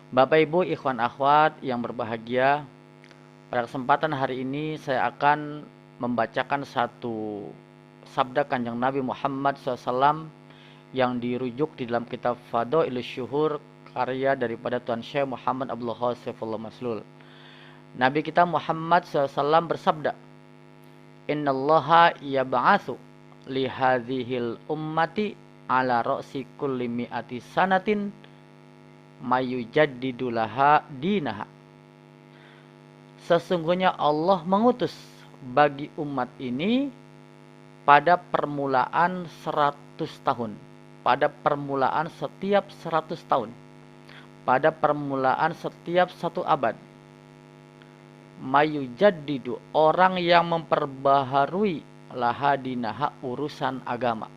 Bapak Ibu, ikhwan akhwat yang berbahagia, pada kesempatan hari ini saya akan membacakan satu sabda Kanjeng Nabi Muhammad SAW yang dirujuk di dalam kitab Fadhailus Syuhur karya daripada Tuan Syekh Muhammad Abdul Khawas Saifullah Maslul. Nabi kita Muhammad SAW bersabda, "Innallaha yab'atsu li hadhil ummati ala ra'si kulli mi'ati sanatin mayujaddidulaha dinaha." Sesungguhnya Allah mengutus bagi umat ini pada permulaan 100 tahun. Pada permulaan setiap 100 tahun. Pada permulaan setiap satu abad. Mayujaddidu, orang yang memperbaharui lahadinaha, urusan agama.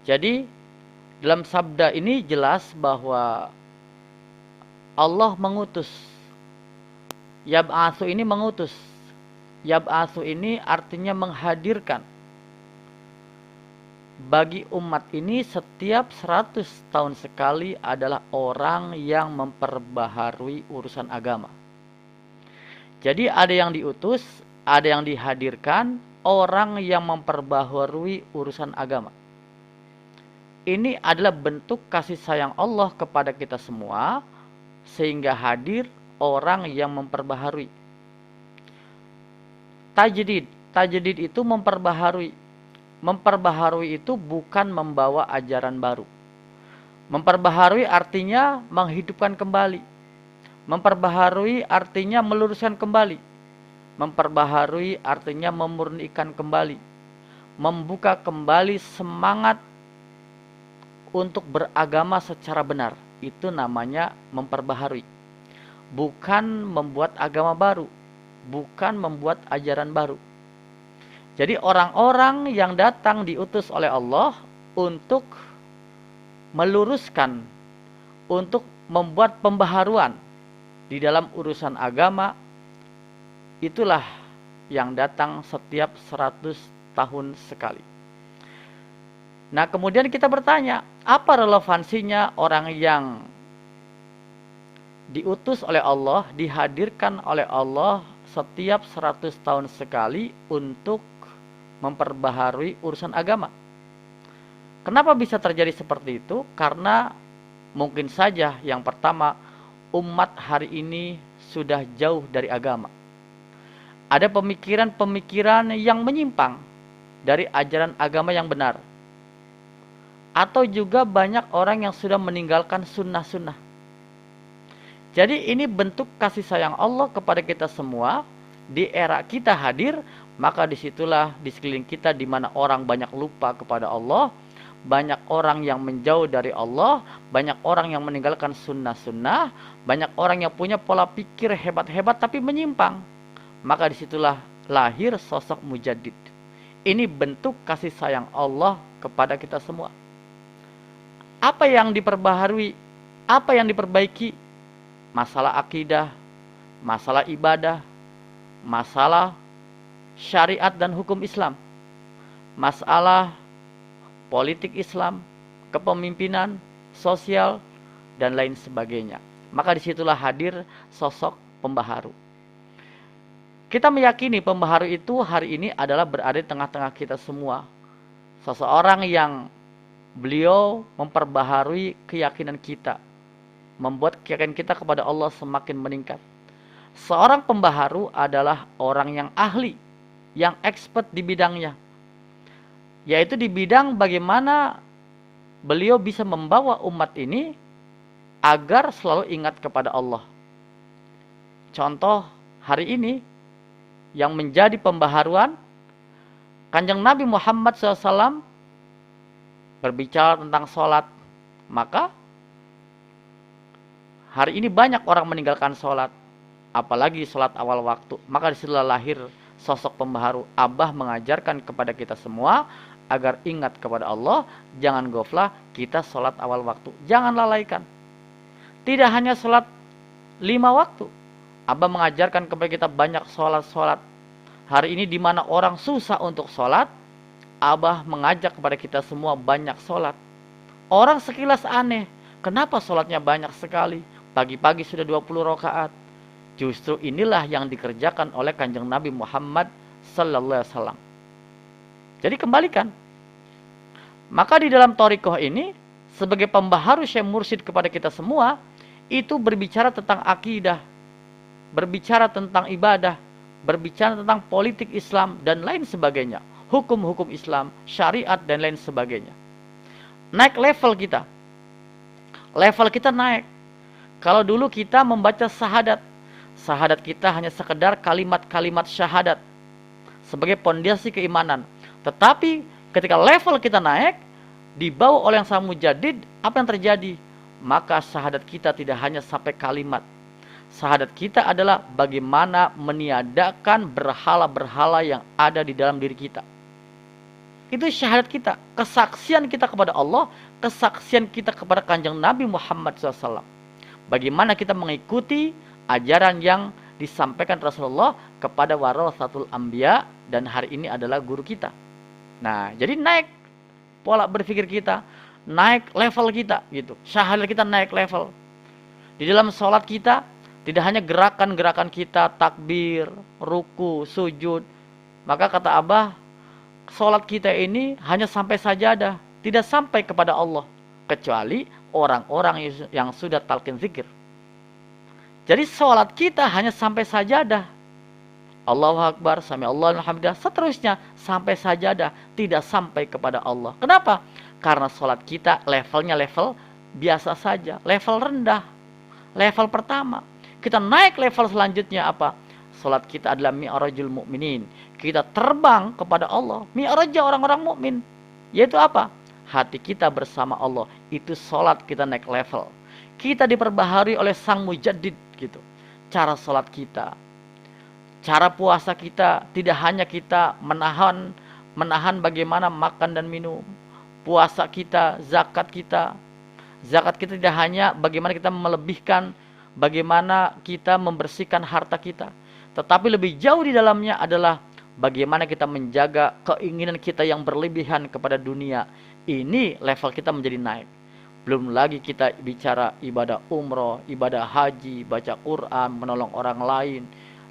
Jadi dalam sabda ini jelas bahwa Allah mengutus. Yab'atsu ini mengutus. Yab'atsu ini artinya menghadirkan. Bagi umat ini setiap 100 tahun sekali adalah orang yang memperbaharui urusan agama. Jadi ada yang diutus, ada yang dihadirkan, orang yang memperbaharui urusan agama. Ini adalah bentuk kasih sayang Allah kepada kita semua, sehingga hadir orang yang memperbaharui. Tajdid itu memperbaharui. Memperbaharui itu bukan membawa ajaran baru. Memperbaharui artinya menghidupkan kembali. Memperbaharui artinya meluruskan kembali. Memperbaharui artinya memurnikan kembali. Membuka kembali semangat untuk beragama secara benar. Itu namanya memperbaharui. Bukan membuat agama baru. Bukan membuat ajaran baru. Jadi orang-orang yang datang diutus oleh Allah untuk meluruskan, untuk membuat pembaharuan di dalam urusan agama, itulah yang datang setiap 100 tahun sekali. Nah, kemudian kita bertanya, apa relevansinya orang yang diutus oleh Allah, dihadirkan oleh Allah setiap 100 tahun sekali untuk memperbaharui urusan agama? Kenapa bisa terjadi seperti itu? Karena mungkin saja yang pertama, umat hari ini sudah jauh dari agama. Ada pemikiran-pemikiran yang menyimpang dari ajaran agama yang benar. Atau juga banyak orang yang sudah meninggalkan sunnah-sunnah. Jadi ini bentuk kasih sayang Allah kepada kita semua. Di era kita hadir, maka disitulah di sekeliling kita di mana orang banyak lupa kepada Allah, banyak orang yang menjauh dari Allah, banyak orang yang meninggalkan sunnah-sunnah, banyak orang yang punya pola pikir hebat-hebat tapi menyimpang. Maka disitulah lahir sosok mujaddid. Ini bentuk kasih sayang Allah kepada kita semua. Apa yang diperbaharui? Apa yang diperbaiki? Masalah akidah, masalah ibadah, masalah syariat dan hukum Islam, masalah politik Islam, kepemimpinan, sosial, dan lain sebagainya. Maka disitulah hadir sosok pembaharu. Kita meyakini pembaharu itu hari ini adalah berada di tengah-tengah kita semua. Seseorang yang beliau memperbaharui keyakinan kita, membuat keyakinan kita kepada Allah semakin meningkat. Seorang pembaharu adalah orang yang ahli, yang expert di bidangnya, yaitu di bidang bagaimana beliau bisa membawa umat ini agar selalu ingat kepada Allah. Contoh hari ini yang menjadi pembaharuan, Kanjeng Nabi Muhammad SAW berbicara tentang sholat. Maka hari ini banyak orang meninggalkan sholat, apalagi sholat awal waktu. Maka disitulah lahir sosok pembaharu. Abah mengajarkan kepada kita semua agar ingat kepada Allah, jangan goflah, kita sholat awal waktu, jangan lalaikan. Tidak hanya sholat 5 waktu, Abah mengajarkan kepada kita banyak sholat-sholat. Hari ini di mana orang susah untuk sholat, Abah mengajak kepada kita semua banyak sholat. Orang sekilas aneh, Kenapa sholatnya banyak sekali? Pagi-pagi sudah 20 rakaat. Justru inilah yang dikerjakan oleh Kanjeng Nabi Muhammad sallallahu alaihi wasallam. Jadi kembalikan. Maka di dalam thariqah ini, sebagai pembaharu Syekh Mursyid kepada kita semua, itu berbicara tentang akidah, berbicara tentang ibadah, berbicara tentang politik Islam dan lain sebagainya, hukum-hukum Islam, syariat dan lain sebagainya. Naik level kita naik. Kalau dulu kita membaca syahadat, syahadat kita hanya sekedar kalimat-kalimat syahadat sebagai pondasi keimanan. Tetapi ketika level kita naik, dibawa oleh yang Sang Mujaddid, apa yang terjadi? Maka syahadat kita tidak hanya sampai kalimat. Syahadat kita adalah bagaimana meniadakan berhala-berhala yang ada di dalam diri kita. Itu syahadat kita, kesaksian kita kepada Allah, kesaksian kita kepada Kanjeng Nabi Muhammad SAW. Bagaimana kita mengikuti ajaran yang disampaikan Rasulullah kepada warasatul anbiya, dan hari ini adalah guru kita. Nah, jadi naik pola berpikir kita, naik level kita gitu. Syahadat kita naik level. Di dalam sholat kita tidak hanya gerakan-gerakan kita, takbir, ruku, sujud. Maka kata Abah, sholat kita ini hanya sampai sajadah, tidak sampai kepada Allah, kecuali orang-orang yang sudah talqin zikir. Jadi sholat kita hanya sampai sajadah, Allahu Akbar, sami Allahu liman hamidah, seterusnya sampai sajadah, tidak sampai kepada Allah. Kenapa? Karena sholat kita levelnya level biasa saja, level rendah, level pertama. Kita naik level selanjutnya apa? Sholat kita adalah mi'rajul mu'minin. Kita terbang kepada Allah. Mi'rajnya orang-orang mukmin, yaitu apa? Hati kita bersama Allah. Itu sholat kita naik level. Kita diperbaharui oleh Sang Mujaddid gitu. Cara sholat kita, cara puasa kita, tidak hanya kita menahan bagaimana makan dan minum. Puasa kita, zakat kita tidak hanya bagaimana kita melebihkan, bagaimana kita membersihkan harta kita, tetapi lebih jauh di dalamnya adalah bagaimana kita menjaga keinginan kita yang berlebihan kepada dunia. Ini level kita menjadi naik. Belum lagi kita bicara ibadah umroh, ibadah haji, baca Quran, menolong orang lain,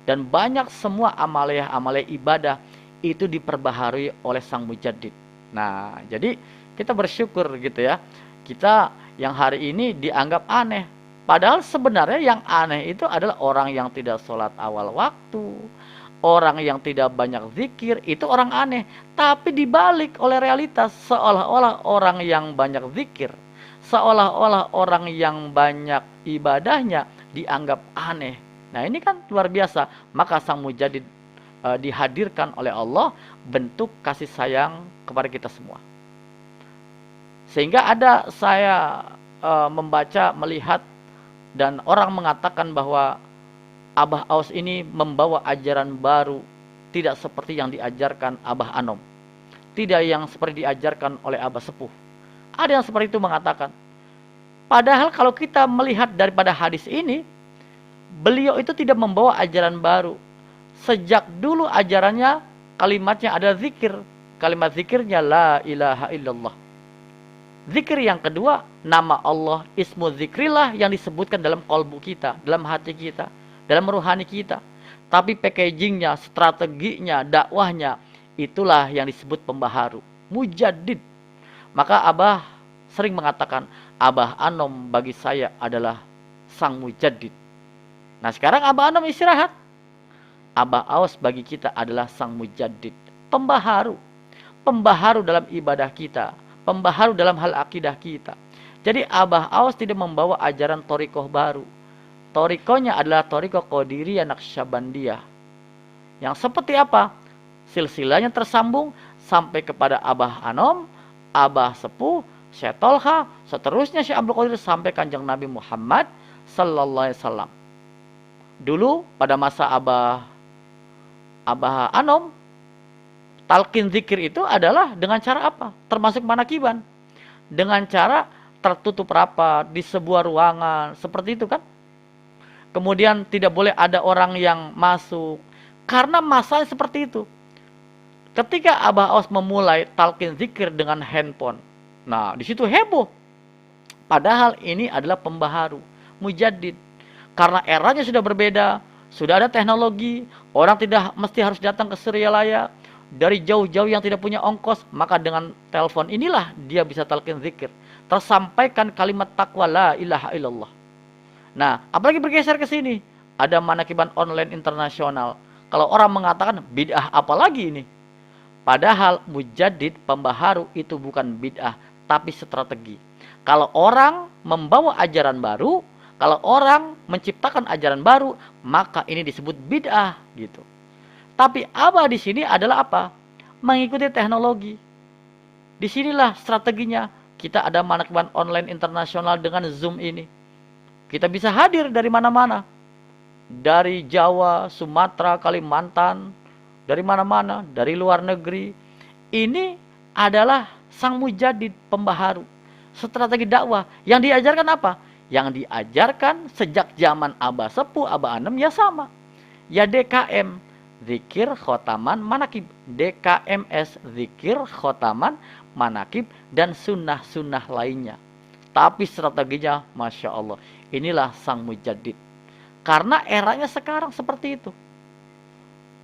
dan banyak semua amalia ibadah itu diperbaharui oleh Sang Mujaddid. Nah, jadi kita bersyukur gitu ya. Kita yang hari ini dianggap aneh. Padahal sebenarnya yang aneh itu adalah orang yang tidak sholat awal waktu, orang yang tidak banyak zikir, itu orang aneh. Tapi dibalik oleh realitas, seolah-olah orang yang banyak zikir, seolah-olah orang yang banyak ibadahnya dianggap aneh. Nah, ini kan luar biasa. Maka Sang Mujaddid dihadirkan oleh Allah, bentuk kasih sayang kepada kita semua. Sehingga ada saya membaca, melihat, dan orang mengatakan bahwa Abah Aws ini membawa ajaran baru, tidak seperti yang diajarkan Abah Anom, tidak yang seperti diajarkan oleh Abah Sepuh. Ada yang seperti itu mengatakan. Padahal kalau kita melihat daripada hadis ini, beliau itu tidak membawa ajaran baru. Sejak dulu ajarannya, kalimatnya adalah zikir. Kalimat zikirnya la ilaha illallah. Zikir yang kedua, nama Allah, ismu zikrillah yang disebutkan dalam kolbu kita, dalam hati kita, dalam ruhani kita. Tapi packagingnya, strateginya, dakwahnya, itulah yang disebut pembaharu, mujaddid. Maka Abah sering mengatakan, Abah Anom bagi saya adalah Sang Mujaddid. Nah, sekarang Abah Anom istirahat. Abah Aws bagi kita adalah Sang Mujaddid, pembaharu. Pembaharu dalam ibadah kita, pembaharu dalam hal akidah kita. Jadi Abah Aws tidak membawa ajaran thariqah baru. Thariqahnya adalah thariqah Qadiriyah Naqsyabandiyah. Yang seperti apa? Silsilahnya tersambung sampai kepada Abah Anom, Abah Sepuh, Syekh Tolha, seterusnya Syekh Abdul Qadir sampai Kanjeng Nabi Muhammad sallallahu alaihi wasallam. Dulu pada masa Abah Anom, talqin zikir itu adalah dengan cara apa? Termasuk manakiban. Dengan cara tertutup rapat di sebuah ruangan, seperti itu kan? Kemudian tidak boleh ada orang yang masuk. Karena masalah seperti itu. Ketika Abah Aws memulai talqin zikir dengan handphone, nah di situ heboh. Padahal ini adalah pembaharu, mujaddid. Karena eranya sudah berbeda, sudah ada teknologi, orang tidak mesti harus datang ke Suryalaya dari jauh-jauh yang tidak punya ongkos, maka dengan telepon inilah dia bisa talqin zikir. Tersampaikan kalimat takwa la ilaha illallah. Nah, apalagi bergeser ke sini, ada manakiban online internasional. Kalau orang mengatakan bid'ah apalagi ini? Padahal mujaddid pembaharu itu bukan bid'ah, tapi strategi. Kalau orang membawa ajaran baru, kalau orang menciptakan ajaran baru, maka ini disebut bid'ah gitu. Tapi Abah di sini adalah apa? Mengikuti teknologi. Disinilah strateginya. Kita ada manakiban online internasional dengan Zoom ini. Kita bisa hadir dari mana-mana. Dari Jawa, Sumatera, Kalimantan, dari mana-mana, dari luar negeri. Ini adalah sang mujaddid pembaharu. Strategi dakwah. Yang diajarkan apa? Yang diajarkan sejak zaman Abah Sepuh, Abah Anem ya sama. Ya DKM, zikir, khotaman, manakib. DKMS, zikir, khotaman, manakib, dan sunnah-sunnah lainnya. Tapi strateginya, Masya Allah, inilah sang mujaddid. Karena eranya sekarang seperti itu.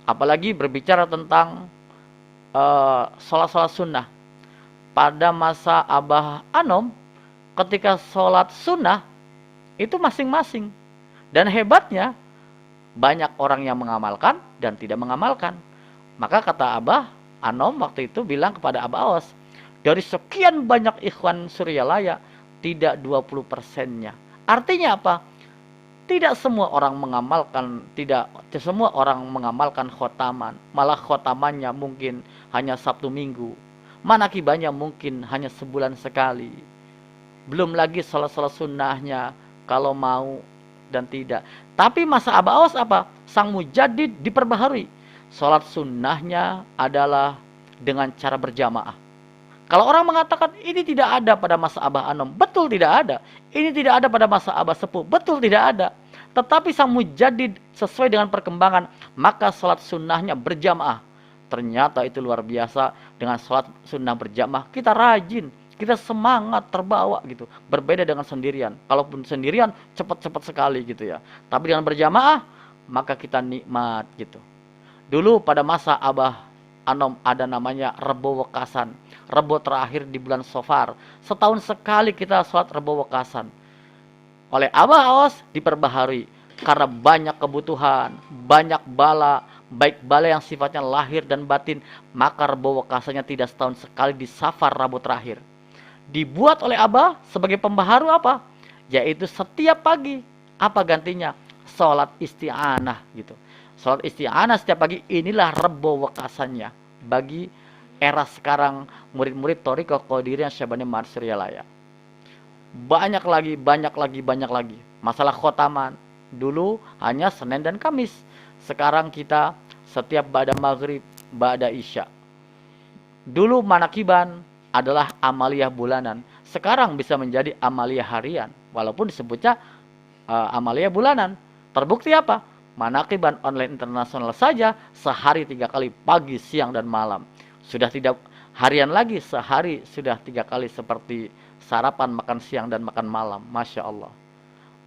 Apalagi berbicara tentang sholat-sholat sunnah. Pada masa Abah Anom, ketika sholat sunnah, itu masing-masing. Dan hebatnya, banyak orang yang mengamalkan dan tidak mengamalkan. Maka kata Abah Anom waktu itu bilang kepada Abah Awas, dari sekian banyak ikhwan Suryalaya, tidak 20%-nya. Artinya apa? Tidak semua orang mengamalkan khotaman. Malah khotamannya mungkin hanya Sabtu Minggu. Manakibannya mungkin hanya sebulan sekali. Belum lagi salat-salat sunnahnya kalau mau dan tidak. Tapi masa Abah Awas apa? Sang mujaddid diperbaharui. Salat sunnahnya adalah dengan cara berjamaah. Kalau orang mengatakan ini tidak ada pada masa Abah Anom, betul tidak ada. Ini tidak ada pada masa Abah Sepuh, betul tidak ada. Tetapi sang mujaddid sesuai dengan perkembangan, maka salat sunnahnya berjamaah. Ternyata itu luar biasa. Dengan salat sunnah berjamaah kita rajin, kita semangat, terbawa gitu. Berbeda dengan sendirian. Kalaupun sendirian cepat-cepat sekali gitu ya. Tapi dengan berjamaah maka kita nikmat gitu. Dulu pada masa Abah Anom ada namanya Rebo Wekasan. Rebo terakhir di bulan Sofar. Setahun sekali kita sholat Rebo Wekasan. Oleh Abah Awas diperbaharui. Karena banyak kebutuhan, banyak bala, baik bala yang sifatnya lahir dan batin. Maka Rebo Wekasannya tidak setahun sekali di Safar Rabu terakhir. Dibuat oleh Abah sebagai pembaharu apa? Yaitu setiap pagi. Apa gantinya? Sholat isti'anah gitu. Sholat isti'anah setiap pagi, inilah Rebo Wekasannya bagi era sekarang murid-murid Thariqah Qadiriyah Syabani Ma'had Suryalaya. Banyak lagi. Masalah khotaman, dulu hanya Senin dan Kamis. Sekarang kita setiap ba'da maghrib, ba'da isya. Dulu manakiban adalah amaliyah bulanan. Sekarang bisa menjadi amaliyah harian. Walaupun disebutnya amaliyah bulanan. Terbukti apa? Manakiban online internasional saja sehari 3 kali, pagi, siang, dan malam. Sudah tidak harian lagi, sehari sudah 3 kali seperti sarapan, makan siang, dan makan malam. Masya Allah.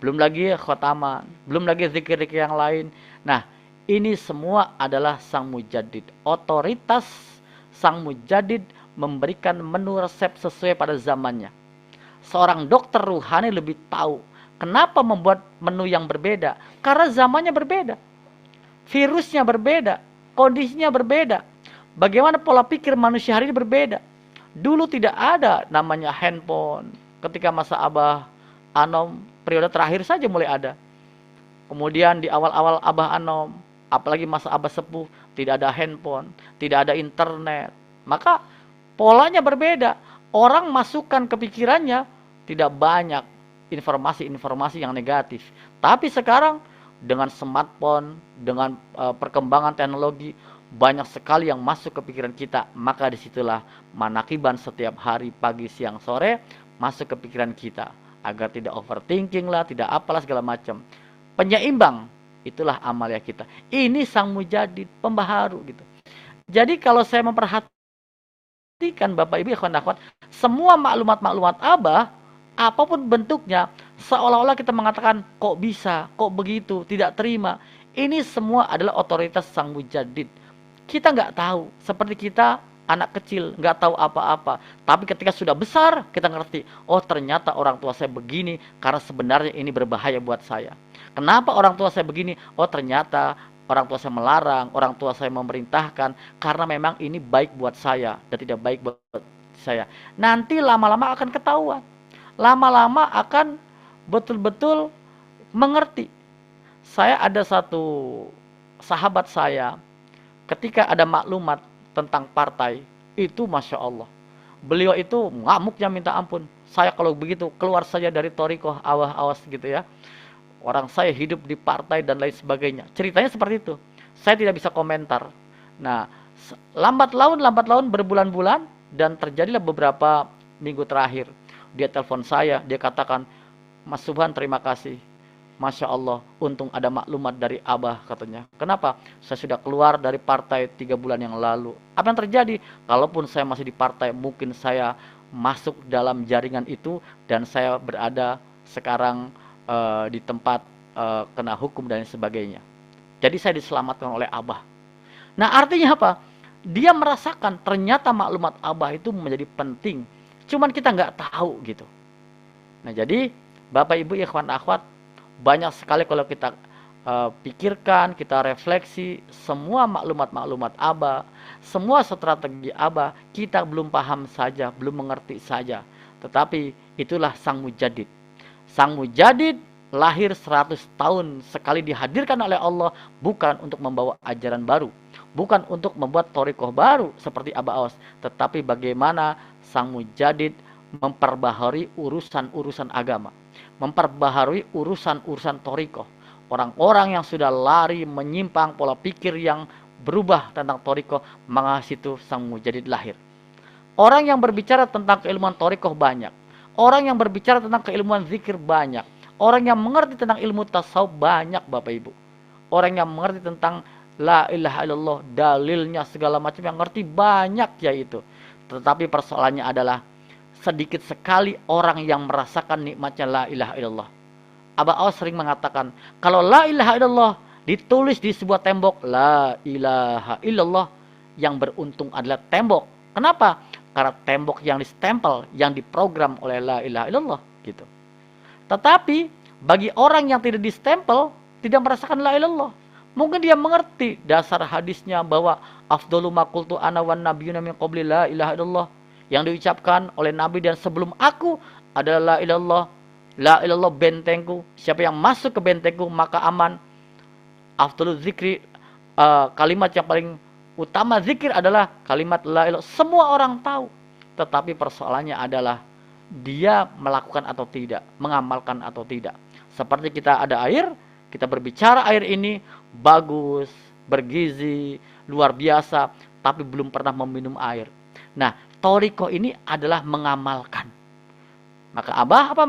Belum lagi khotaman, belum lagi zikir-zikir yang lain. Nah, ini semua adalah sang mujaddid. Otoritas sang mujaddid memberikan menu resep sesuai pada zamannya. Seorang dokter ruhani lebih tahu kenapa membuat menu yang berbeda? Karena zamannya berbeda. Virusnya berbeda. Kondisinya berbeda. Bagaimana pola pikir manusia hari ini berbeda. Dulu tidak ada namanya handphone. Ketika masa Abah Anom, periode terakhir saja mulai ada. Kemudian di awal-awal Abah Anom, apalagi masa Abah Sepuh, tidak ada handphone, tidak ada internet. Maka polanya berbeda. Orang masukkan ke pikirannya tidak banyak informasi-informasi yang negatif. Tapi sekarang dengan smartphone, dengan perkembangan teknologi, banyak sekali yang masuk ke pikiran kita. Maka disitulah manakiban setiap hari, pagi, siang, sore masuk ke pikiran kita. Agar tidak overthinking lah, tidak apalah segala macam. Penyeimbang, itulah amalia kita. Ini sang mujaddid, pembaharu gitu. Jadi kalau saya memperhatikan Bapak Ibu, ikhwan akhwat, semua maklumat-maklumat Abah apapun bentuknya, seolah-olah kita mengatakan kok bisa, kok begitu, tidak terima. Ini semua adalah otoritas sang mujadid. Kita nggak tahu, seperti kita anak kecil nggak tahu apa-apa, tapi ketika sudah besar kita ngerti, oh ternyata orang tua saya begini karena sebenarnya ini berbahaya buat saya. Kenapa orang tua saya begini? Oh ternyata orang tua saya melarang, orang tua saya memerintahkan karena memang ini baik buat saya dan tidak baik buat saya. Nanti lama-lama akan ketahuan, lama-lama akan betul-betul mengerti. Saya ada satu sahabat saya, ketika ada maklumat tentang partai, itu Masya Allah. Beliau itu ngamuknya minta ampun. Saya kalau begitu keluar saja dari Torikoh, awas-awas gitu ya. Orang saya hidup di partai dan lain sebagainya. Ceritanya seperti itu. Saya tidak bisa komentar. Nah, lambat laun berbulan-bulan dan terjadilah beberapa minggu terakhir. Dia telepon saya, dia katakan, Mas Subhan terima kasih. Masya Allah, untung ada maklumat dari Abah katanya. Kenapa? Saya sudah keluar dari partai 3 bulan yang lalu. Apa yang terjadi? Kalaupun saya masih di partai, mungkin saya masuk dalam jaringan itu dan saya berada sekarang di tempat kena hukum dan sebagainya. Jadi saya diselamatkan oleh Abah. Nah artinya apa? Dia merasakan ternyata maklumat Abah itu menjadi penting. Cuman kita nggak tahu gitu. Nah jadi Bapak Ibu ikhwan akhwat, banyak sekali kalau kita pikirkan, kita refleksi, semua maklumat-maklumat Abah, semua strategi Abah, kita belum paham saja, belum mengerti saja. Tetapi itulah sang mujadid. Sang mujadid lahir 100 tahun sekali dihadirkan oleh Allah, bukan untuk membawa ajaran baru, bukan untuk membuat thariqah baru seperti Abah Awas, tetapi bagaimana sang mujadid memperbaharui urusan-urusan agama, memperbaharui urusan-urusan thariqah. Orang-orang yang sudah lari menyimpang pola pikir yang berubah tentang thariqah, maka situ sang mujadid lahir. Orang yang berbicara tentang keilmuan thariqah banyak. Orang yang berbicara tentang keilmuan zikir banyak. Orang yang mengerti tentang ilmu tasawuf banyak Bapak Ibu. Orang yang mengerti tentang la ilaha illallah, dalilnya segala macam yang ngerti banyak yaitu. Tetapi persoalannya adalah sedikit sekali orang yang merasakan nikmatnya la ilaha illallah. Abah Awas sering mengatakan, kalau la ilaha illallah ditulis di sebuah tembok, la ilaha illallah, yang beruntung adalah tembok. Kenapa? Karena tembok yang distempel, yang diprogram oleh la ilaha illallah gitu. Tetapi bagi orang yang tidak distempel, tidak merasakan la ilaha illallah, mungkin dia mengerti dasar hadisnya bahwa afdalu ma qultu ana wan nabiyuna min qabli la ilaha illallah, yang diucapkan oleh nabi dan sebelum aku adalah la ilallah. La ilallah bentengku, siapa yang masuk ke bentengku maka aman. Afdalu zikri, kalimat yang paling utama zikir adalah kalimat la ilallah. Semua orang tahu, tetapi persoalannya adalah dia melakukan atau tidak, mengamalkan atau tidak. Seperti kita ada air, kita berbicara air ini bagus, bergizi, luar biasa, tapi belum pernah meminum air. Nah, thariqah ini adalah mengamalkan. Maka Abah apa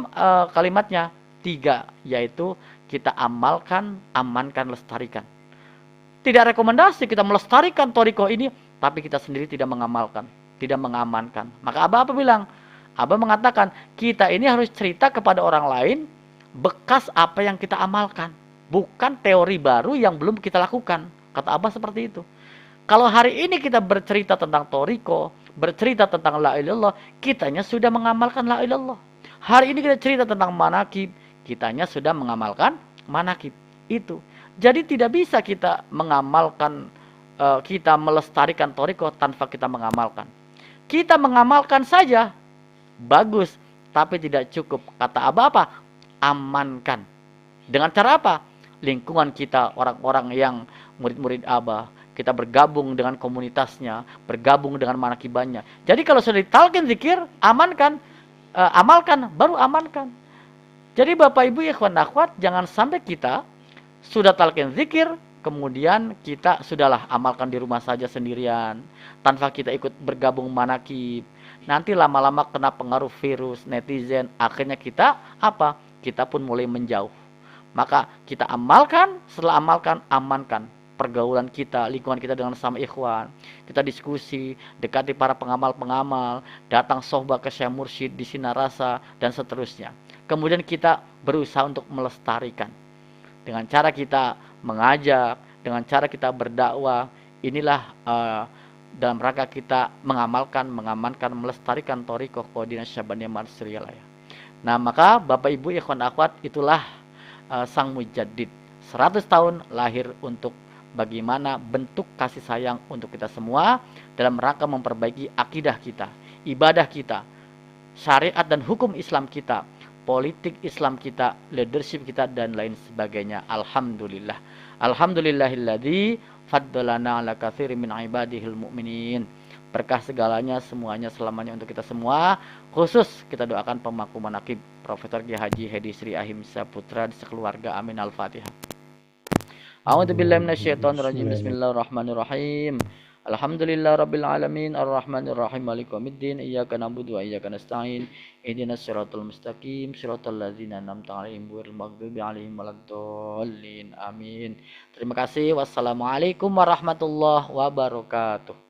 kalimatnya? 3, yaitu kita amalkan, amankan, lestarikan. Tidak rekomendasi kita melestarikan thariqah ini, tapi kita sendiri tidak mengamalkan, tidak mengamankan. Maka Abah apa bilang? Abah mengatakan, kita ini harus cerita kepada orang lain bekas apa yang kita amalkan, bukan teori baru yang belum kita lakukan. Kata Abah seperti itu. Kalau hari ini kita bercerita tentang thariqah, bercerita tentang la ilaha illallah, kitanya sudah mengamalkan la ilaha illallah. Hari ini kita cerita tentang manakib, kitanya sudah mengamalkan manakib itu. Jadi tidak bisa kita mengamalkan, kita melestarikan thariqah tanpa kita mengamalkan. Kita mengamalkan saja bagus, tapi tidak cukup. Kata Abah apa? Amankan. Dengan cara apa? Lingkungan kita, orang-orang yang murid-murid Abah, kita bergabung dengan komunitasnya, bergabung dengan manakibannya. Jadi kalau sudah ditalkin zikir, amankan, amalkan, baru amankan. Jadi Bapak Ibu ikhwan akhwat, jangan sampai kita sudah talkin zikir, kemudian kita sudahlah amalkan di rumah saja sendirian, tanpa kita ikut bergabung manakib. Nanti lama-lama kena pengaruh virus, netizen, akhirnya kita apa? Kita pun mulai menjauh. Maka kita amalkan, setelah amalkan, amankan. pergaulan kita, lingkungan kita dengan sama ikhwan. Kita diskusi, dekati para pengamal-pengamal, datang sohbah ke Syekh Mursyid di Sinarasa dan seterusnya. Kemudian kita berusaha untuk melestarikan dengan cara kita mengajak, dengan cara kita berdakwah. Inilah dalam rangka kita mengamankan, melestarikan thariqah Qadinah Syabaniyah Marsriyah ya. Nah, maka Bapak Ibu ikhwan akhwat, itulah sang mujaddid 100 tahun lahir untuk bagaimana bentuk kasih sayang untuk kita semua dalam rangka memperbaiki akidah kita, ibadah kita, syariat dan hukum Islam kita, politik Islam kita, leadership kita, dan lain sebagainya. Alhamdulillah. Alhamdulillahilladzi faddalana ala katsirin min ibadihil mu'minin. Berkah segalanya, semuanya, selamanya untuk kita semua. Khusus kita doakan pemangku manaqib Profesor Kiai Haji Hedi Sri Ahimsa Putra di sekeluarga. Amin. Al-Fatihah. A'udzubillahi minasyaitonirrajim. Bismillahirrahmanirrahim. Alhamdulillah rabbil alamin arrahmanir rahim maliki yaumiddin iyyaka na'budu wa iyyaka nasta'in ihdinas siratal mustaqim siratal ladzina an'amta 'alaihim ghairil maghdubi 'alaihim waladdallin amin. Terima kasih. Wassalamualaikum warahmatullahi wabarakatuh.